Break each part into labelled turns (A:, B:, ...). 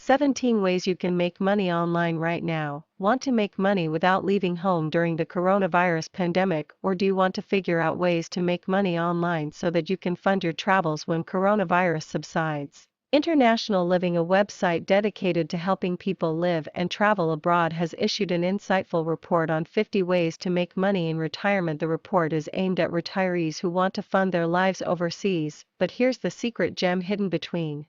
A: 17 ways you can make money online right now. Want to make money without leaving home during the coronavirus pandemic, or do you want to figure out ways to make money online so that you can fund your travels when coronavirus subsides? International Living, a website dedicated to helping people live and travel abroad, has issued an insightful report on 50 ways to make money in retirement. The report is aimed at retirees who want to fund their lives overseas, but here's the secret gem hidden between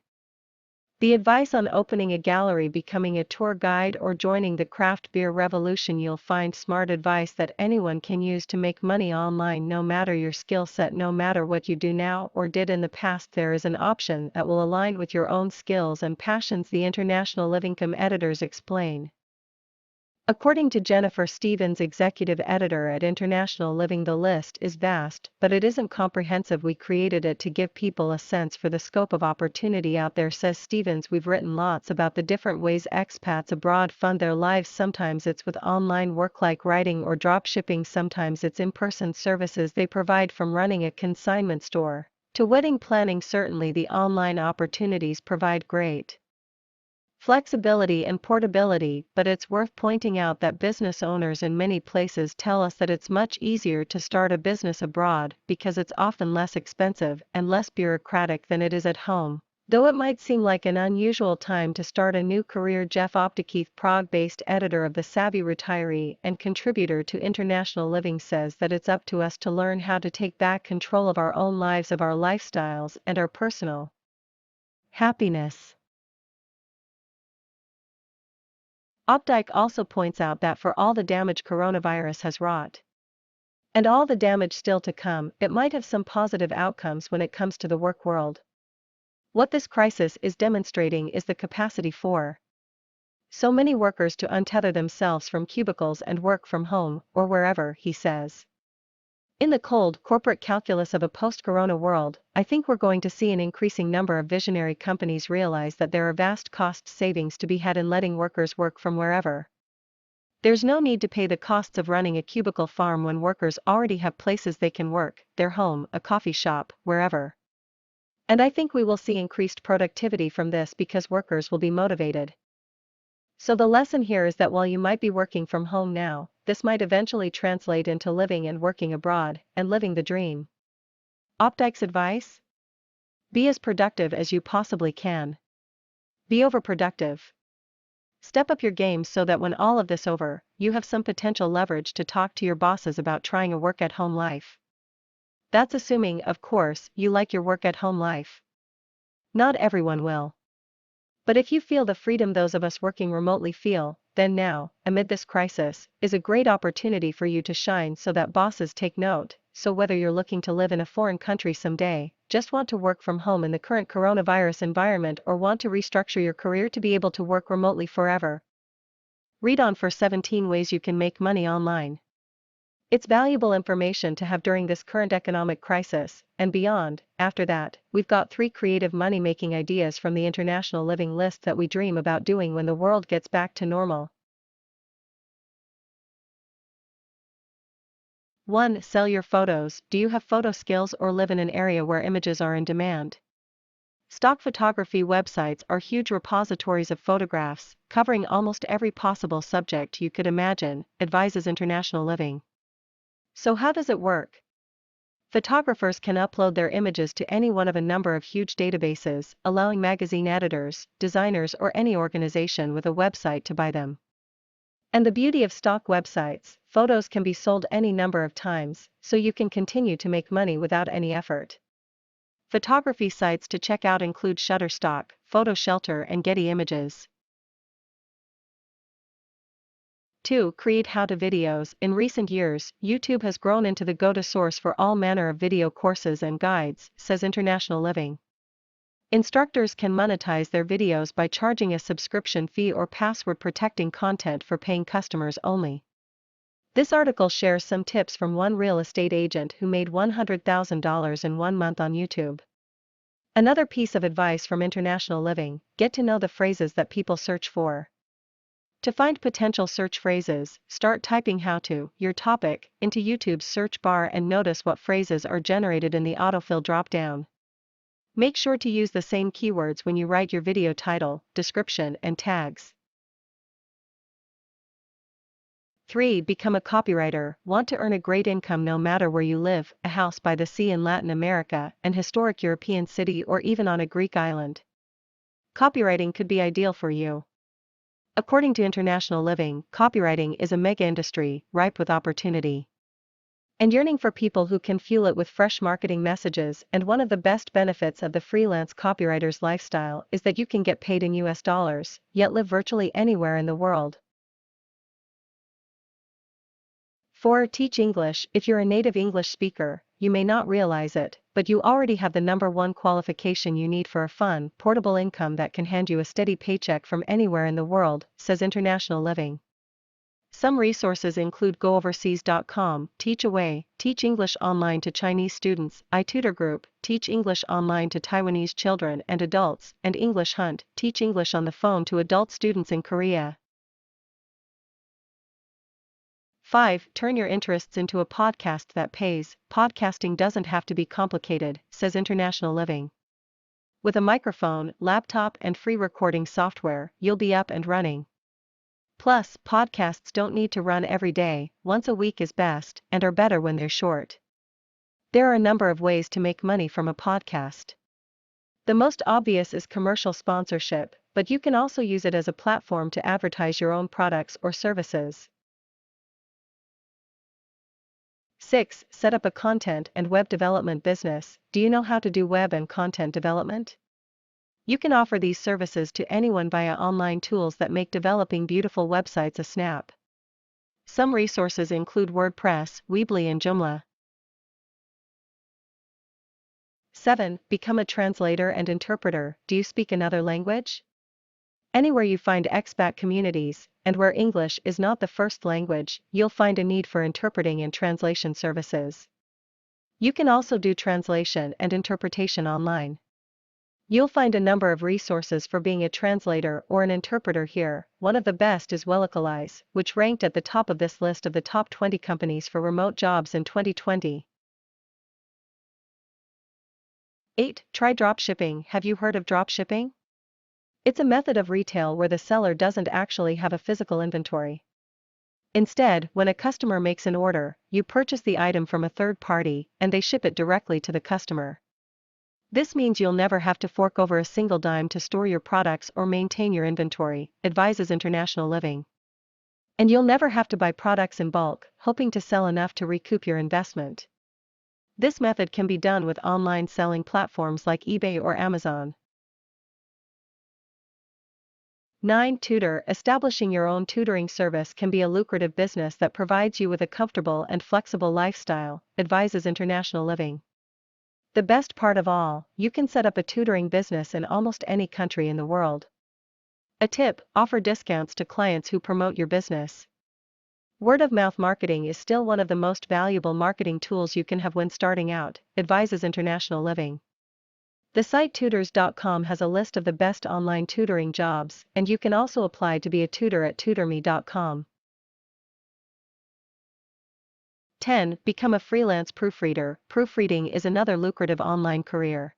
A: the advice on opening a gallery, becoming a tour guide, or joining the craft beer revolution. You'll find smart advice that anyone can use to make money online, no matter your skill set, no matter what you do now or did in the past. There is an option that will align with your own skills and passions, the International Living editors explain. According to Jennifer Stevens, executive editor at International Living, the list is vast, but it isn't comprehensive. We created it to give people a sense for the scope of opportunity out there, says Stevens. We've written lots about the different ways expats abroad fund their lives. Sometimes it's with online work like writing or drop shipping, sometimes it's in-person services they provide, from running a consignment store to wedding planning. Certainly the online opportunities provide great flexibility and portability, but it's worth pointing out that business owners in many places tell us that it's much easier to start a business abroad because it's often less expensive and less bureaucratic than it is at home. Though it might seem like an unusual time to start a new career, Jeff Optekeith, Prague-based editor of The Savvy Retiree and contributor to International Living, says that it's up to us to learn how to take back control of our own lives, of our lifestyles, and our personal happiness. Opdyke also points out that for all the damage coronavirus has wrought, and all the damage still to come, it might have some positive outcomes when it comes to the work world. What this crisis is demonstrating is the capacity for so many workers to untether themselves from cubicles and work from home, or wherever, he says. In the cold corporate calculus of a post-corona world, I think we're going to see an increasing number of visionary companies realize that there are vast cost savings to be had in letting workers work from wherever. There's no need to pay the costs of running a cubicle farm when workers already have places they can work, their home, a coffee shop, wherever. And I think we will see increased productivity from this because workers will be motivated. So the lesson here is that while you might be working from home now, this might eventually translate into living and working abroad, and living the dream. Opdyke's advice? Be as productive as you possibly can. Be overproductive. Step up your game so that when all of this over, you have some potential leverage to talk to your bosses about trying a work-at-home life. That's assuming, of course, you like your work-at-home life. Not everyone will. But if you feel the freedom those of us working remotely feel, then now, amid this crisis, is a great opportunity for you to shine so that bosses take note. So whether you're looking to live in a foreign country someday, just want to work from home in the current coronavirus environment, or want to restructure your career to be able to work remotely forever, read on for 17 ways you can make money online. It's valuable information to have during this current economic crisis, and beyond. After that, we've got 3 creative money-making ideas from the International Living list that we dream about doing when the world gets back to normal. 1. Sell your photos. Do you have photo skills or live in an area where images are in demand? Stock photography websites are huge repositories of photographs, covering almost every possible subject you could imagine, advises International Living. So how does it work? Photographers can upload their images to any one of a number of huge databases, allowing magazine editors, designers, or any organization with a website to buy them. And the beauty of stock websites, photos can be sold any number of times, so you can continue to make money without any effort. Photography sites to check out include Shutterstock, PhotoShelter, and Getty Images. 2. Create how-to videos. In recent years, YouTube has grown into the go-to source for all manner of video courses and guides, says International Living. Instructors can monetize their videos by charging a subscription fee or password-protecting content for paying customers only. This article shares some tips from one real estate agent who made $100,000 in 1 month on YouTube. Another piece of advice from International Living: get to know the phrases that people search for. To find potential search phrases, start typing "how to," your topic, into YouTube's search bar and notice what phrases are generated in the autofill drop-down. Make sure to use the same keywords when you write your video title, description, and tags. 3. Become a copywriter. Want to earn a great income no matter where you live, a house by the sea in Latin America, an historic European city, or even on a Greek island? Copywriting could be ideal for you. According to International Living, copywriting is a mega industry, ripe with opportunity and yearning for people who can fuel it with fresh marketing messages. And one of the best benefits of the freelance copywriter's lifestyle is that you can get paid in US dollars, yet live virtually anywhere in the world. 4. Teach English. If you're a native English speaker, you may not realize it, but you already have the number one qualification you need for a fun, portable income that can hand you a steady paycheck from anywhere in the world, says International Living. Some resources include GoOverseas.com, Teach Away, Teach English Online to Chinese Students, iTutor Group, Teach English Online to Taiwanese Children and Adults, and English Hunt, Teach English on the Phone to Adult Students in Korea. 5. Turn your interests into a podcast that pays. Podcasting doesn't have to be complicated, says International Living. With a microphone, laptop, and free recording software, you'll be up and running. Plus, podcasts don't need to run every day, once a week is best, and are better when they're short. There are a number of ways to make money from a podcast. The most obvious is commercial sponsorship, but you can also use it as a platform to advertise your own products or services. 6. Set up a content and web development business. Do you know how to do web and content development? You can offer these services to anyone via online tools that make developing beautiful websites a snap. Some resources include WordPress, Weebly, and Joomla. 7. Become a translator and interpreter. Do you speak another language? Anywhere you find expat communities, and where English is not the first language, you'll find a need for interpreting and translation services. You can also do translation and interpretation online. You'll find a number of resources for being a translator or an interpreter here. One of the best is Welocalize, which ranked at the top of this list of the top 20 companies for remote jobs in 2020. 8. Try dropshipping. Have you heard of dropshipping? It's a method of retail where the seller doesn't actually have a physical inventory. Instead, when a customer makes an order, you purchase the item from a third party, and they ship it directly to the customer. This means you'll never have to fork over a single dime to store your products or maintain your inventory, advises International Living. And you'll never have to buy products in bulk, hoping to sell enough to recoup your investment. This method can be done with online selling platforms like eBay or Amazon. 9. Tutor. Establishing your own tutoring service can be a lucrative business that provides you with a comfortable and flexible lifestyle, advises International Living. The best part of all, you can set up a tutoring business in almost any country in the world. A tip: offer discounts to clients who promote your business. Word-of-mouth marketing is still one of the most valuable marketing tools you can have when starting out, advises International Living. The site tutors.com has a list of the best online tutoring jobs, and you can also apply to be a tutor at tutorme.com. 10. Become a freelance proofreader. Proofreading is another lucrative online career.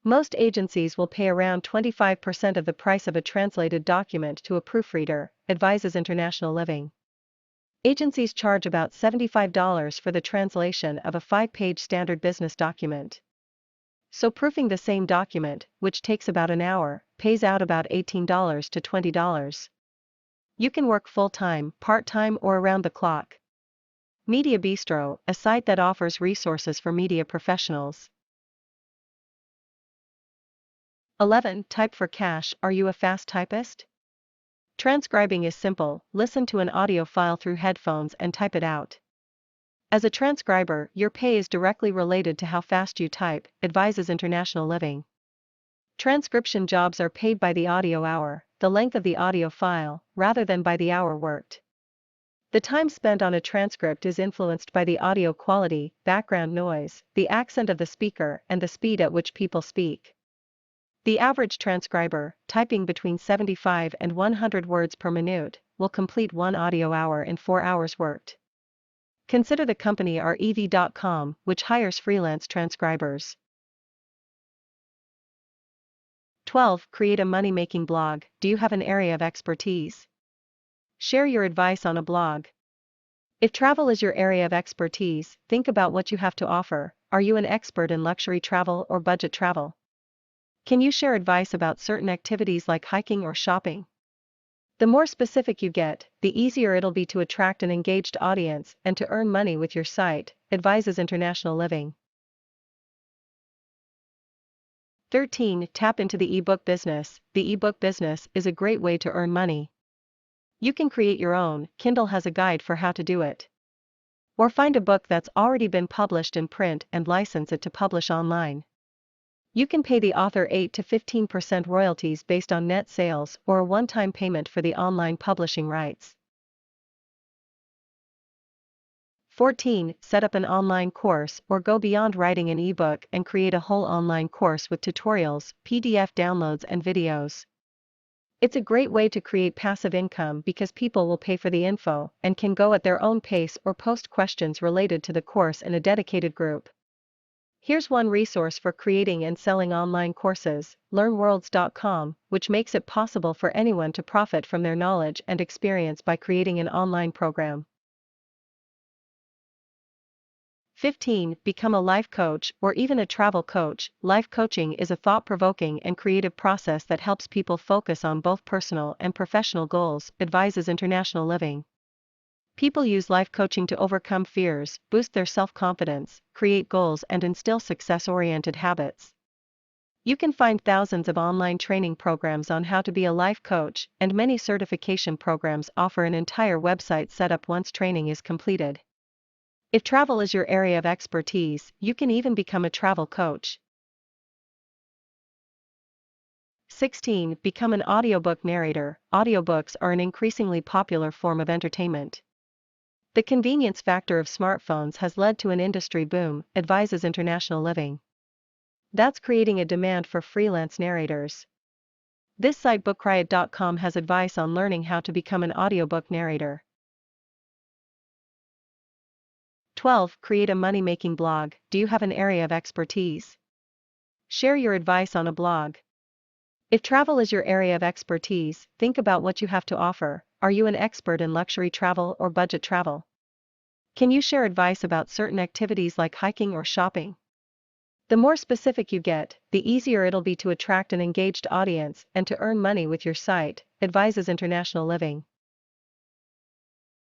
A: Most agencies will pay around 25% of the price of a translated document to a proofreader, advises International Living. Agencies charge about $75 for the translation of a 5-page standard business document. So proofing the same document, which takes about an hour, pays out about $18 to $20. You can work full-time, part-time, or around the clock. Media Bistro, a site that offers resources for media professionals. 11. Type for cash. Are you a fast typist? Transcribing is simple. Listen to an audio file through headphones and type it out. As a transcriber, your pay is directly related to how fast you type, advises International Living. Transcription jobs are paid by the audio hour, the length of the audio file, rather than by the hour worked. The time spent on a transcript is influenced by the audio quality, background noise, the accent of the speaker, and the speed at which people speak. The average transcriber, typing between 75 and 100 words per minute, will complete one audio hour in 4 hours worked. Consider the company rev.com, which hires freelance transcribers. 12. Create a money-making blog. Do you have an area of expertise? Share your advice on a blog. If travel is your area of expertise, think about what you have to offer. Are you an expert in luxury travel or budget travel? Can you share advice about certain activities like hiking or shopping? The more specific you get, the easier it'll be to attract an engaged audience and to earn money with your site, advises International Living. 13. Tap into the ebook business. The ebook business is a great way to earn money. You can create your own. Kindle has a guide for how to do it. Or find a book that's already been published in print and license it to publish online. You can pay the author 8 to 15% royalties based on net sales or a one-time payment for the online publishing rights. 14. Set up an online course or go beyond writing an ebook and create a whole online course with tutorials, PDF downloads and videos. It's a great way to create passive income because people will pay for the info and can go at their own pace or post questions related to the course in a dedicated group. Here's one resource for creating and selling online courses, learnworlds.com, which makes it possible for anyone to profit from their knowledge and experience by creating an online program. 15. Become a life coach or even a travel coach. Life coaching is a thought-provoking and creative process that helps people focus on both personal and professional goals, advises International Living. People use life coaching to overcome fears, boost their self-confidence, create goals and instill success-oriented habits. You can find thousands of online training programs on how to be a life coach, and many certification programs offer an entire website setup once training is completed. If travel is your area of expertise, you can even become a travel coach. 16. Become an audiobook narrator. Audiobooks are an increasingly popular form of entertainment. The convenience factor of smartphones has led to an industry boom, advises International Living. That's creating a demand for freelance narrators. This site bookriot.com has advice on learning how to become an audiobook narrator. 12. Create a money-making blog. Do you have an area of expertise? Share your advice on a blog. If travel is your area of expertise, think about what you have to offer. Are you an expert in luxury travel or budget travel? Can you share advice about certain activities like hiking or shopping? The more specific you get, the easier it'll be to attract an engaged audience and to earn money with your site, advises International Living.